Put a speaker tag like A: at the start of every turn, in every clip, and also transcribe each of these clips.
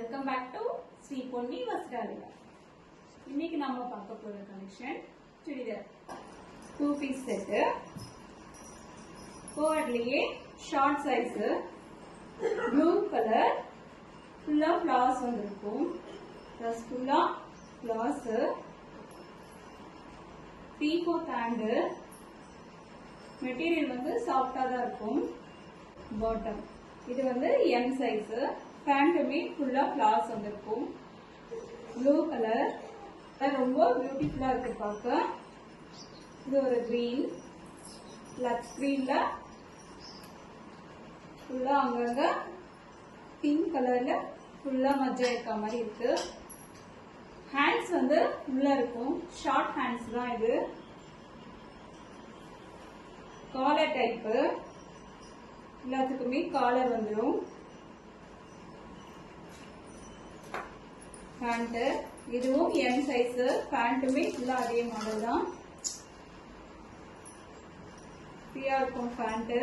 A: Welcome back to Shri Ponni Vastralaya. இன்னைக்கு நம்ம பார்க்க போற கலெக்ஷன் சுடிதார் 2 பீஸ் செட். கோட்லயே ஷார்ட் சைஸ் ப்ளூ கலர் ஃபுல்லா ஃபிளார்ஸ் வந்திருக்கும். பிளஸ் ஃபுல்லா ஃபிளார்ஸ் 3/4 ஹேண்ட். மெட்டீரியல் வந்து சாஃப்டா தான் இருக்கும். பாட்டம் இது வந்து எம் சைஸ். பேண்ட்டுமே ஃபுல்லா ஃபிளார்ஸ் வந்திருக்கும். ப்ளூ கலர் ரொம்ப பியூட்டிஃபுல்லா இருக்கு பார்க்க. இது ஒரு கிரீன், லக்ஸ் கிரீன்ல ஃபுல்லா அங்கங்க பிங்க் கலர்ல ஃபுல்லா மஜ்ஜா இருக்க மாதிரி இருக்கு. ஹேண்ட்ஸ் வந்து உள்ள இருக்கும். ஷார்ட் ஹேண்ட்ஸ் தான் இது. காலர் டைப்பு, எல்லாத்துக்குமே காலர் வந்துடும். பேண்ட் இதுவும் எம் சைஸ். பேண்ட்டுமே ஃபுல்லா அதே மாடல் தான். ஃப்ரீயா இருக்கும் pant.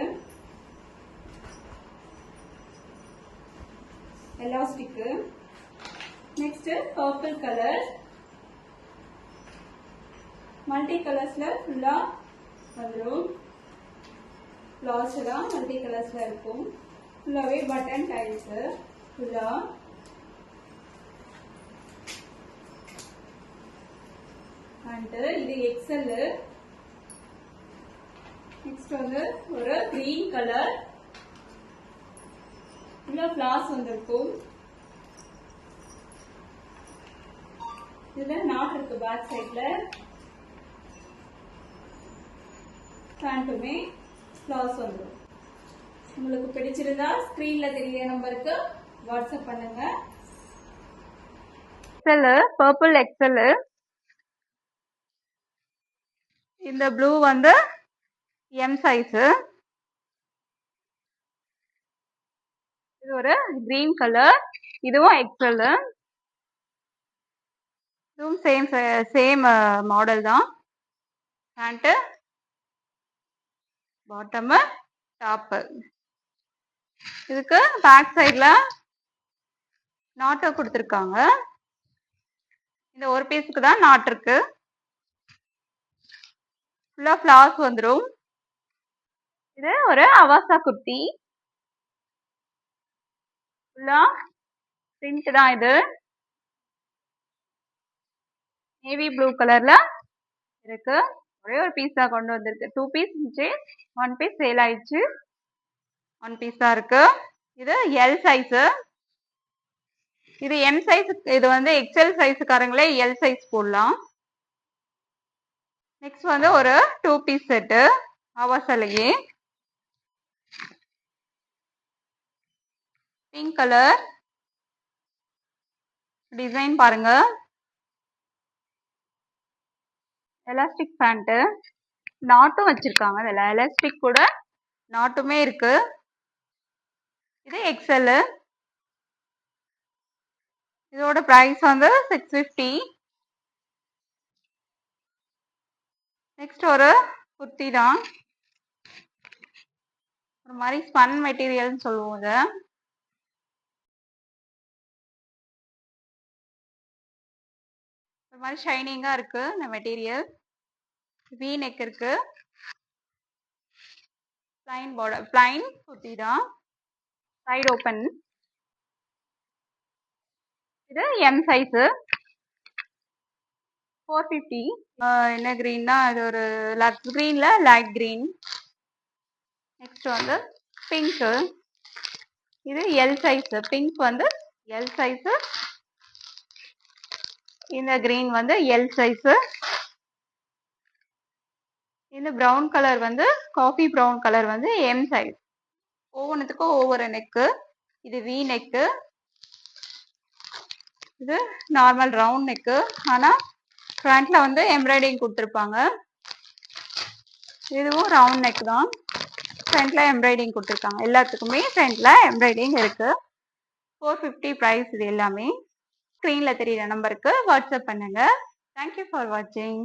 A: Elastic. Next purple colour. Multi கலர்ஸ்ல ஃபுல்லா வந்துடும். பிளவுஸ் எல்லாம் மல்டி கலர்ஸ்ல இருக்கும். ஃபுல்லாவே பட்டன் டைல்ஸ். ஃபுல்லா இது எக்ஸல். நெக்ஸ்ட் வந்து ஒரு கிரீன் கலர் ஃபுல்லா ஃபிளார்ஸ் வந்திருக்கும். இதுல நாட் இருக்கு பேக் சைட்ல. பேண்ட்டுமே ஃபிளார்ஸ் வந்துடும். உங்களுக்கு பிடிச்சிருந்தா ஸ்கிரீன்ல தெரிய நம்பருக்கு வாட்ஸ்அப் பண்ணுங்க. XL, purple XL. இந்த ப்ளூ வந்து எம் சைஸ். இது ஒரு கிரீன் கலர். இதுவும் எக்ஸல். இதுவும் சேம் மாடல் தான். Pant, bottom, top. இதுக்கு பேக் சைட்ல நாட்டை கொடுத்துருக்காங்க. இந்த ஒரு பீஸுக்கு தான் நாட் இருக்கு. ஃபுல்லா ஃபிளார்ஸ் வந்துடும். இது ஒரு அவாசா குர்த்தி. ஃபுல்லா பிரிண்ட் தான். இது நேவி ப்ளூ கலர்ல இருக்கு. ஒரே ஒரு பீஸ் தான் கொண்டு வந்திருக்கு. 2 பீஸ் இருந்துச்சு, 1 பீஸ் சேல் ஆயிடுச்சு. 1 பீஸ் தான் இருக்கு. இது எல் சைஸ். இது எம் சைஸ். இது வந்து எக்ஸ்எல் சைஸுக்காரங்களே எல் சைஸ் போடலாம். நெக்ஸ்ட் வந்து ஒரு 2 பீஸ் செட்டு அவாசாலேயே. பிங்க் கலர் டிசைன் பாருங்க. Elastic pant. நாட்டும் வச்சிருக்காங்க. இதுல எலாஸ்டிக் கூட நாட்டுமே இருக்கு. இது எக்ஸ்எல். இதோட பிரைஸ் வந்து 650. நெக்ஸ்ட் ஒரு குர்த்தி தான். ஒரு மாதிரி ஸ்பன் மெட்டீரியல்னு சொல்லுவோம். இதை ஒரு மாதிரி ஷைனிங்கா இருக்கு இந்த மெட்டீரியல். வி நெக் இருக்கு. பிளைன் பார்டர், பிளைன் குர்த்தி தான். Side open. இது எம் சைஸ். 450. என்ன கிரீன்னா இது ஒரு லக்ஸ் கிரீன்ல லைட் கிரீன். நெக்ஸ்ட் வந்து பிங்க். இது எல் சைஸ். பிங்க் வந்து எல் சைஸ். இந்த கிரீன் வந்து எல் சைஸ். இந்த பிரவுன் கலர் வந்து காஃபி பிரவுன் கலர் வந்து எம் சைஸ். ஒவ்வொன்றுத்துக்கும் ஒவ்வொரு நெக்கு. இது வி நெக்கு. இது நார்மல் ரவுண்ட் நெக்கு. ஆனா ஃப்ரண்ட்ல வந்து எம்ப்ராய்டிங் கொடுத்துருப்பாங்க. இதுவும் ரவுண்ட் நெக் தான். ஃப்ரண்ட்ல எம்ப்ராய்டிங் கொடுத்துருக்காங்க. எல்லாத்துக்குமே ஃப்ரண்ட்ல எம்ப்ராய்டிங் இருக்கு. 450 பிரைஸ். இது எல்லாமே ஸ்க்ரீன்ல தெரியுற நம்பருக்கு வாட்ஸ்அப் பண்ணுங்க. தேங்க்யூ ஃபார் வாட்சிங்.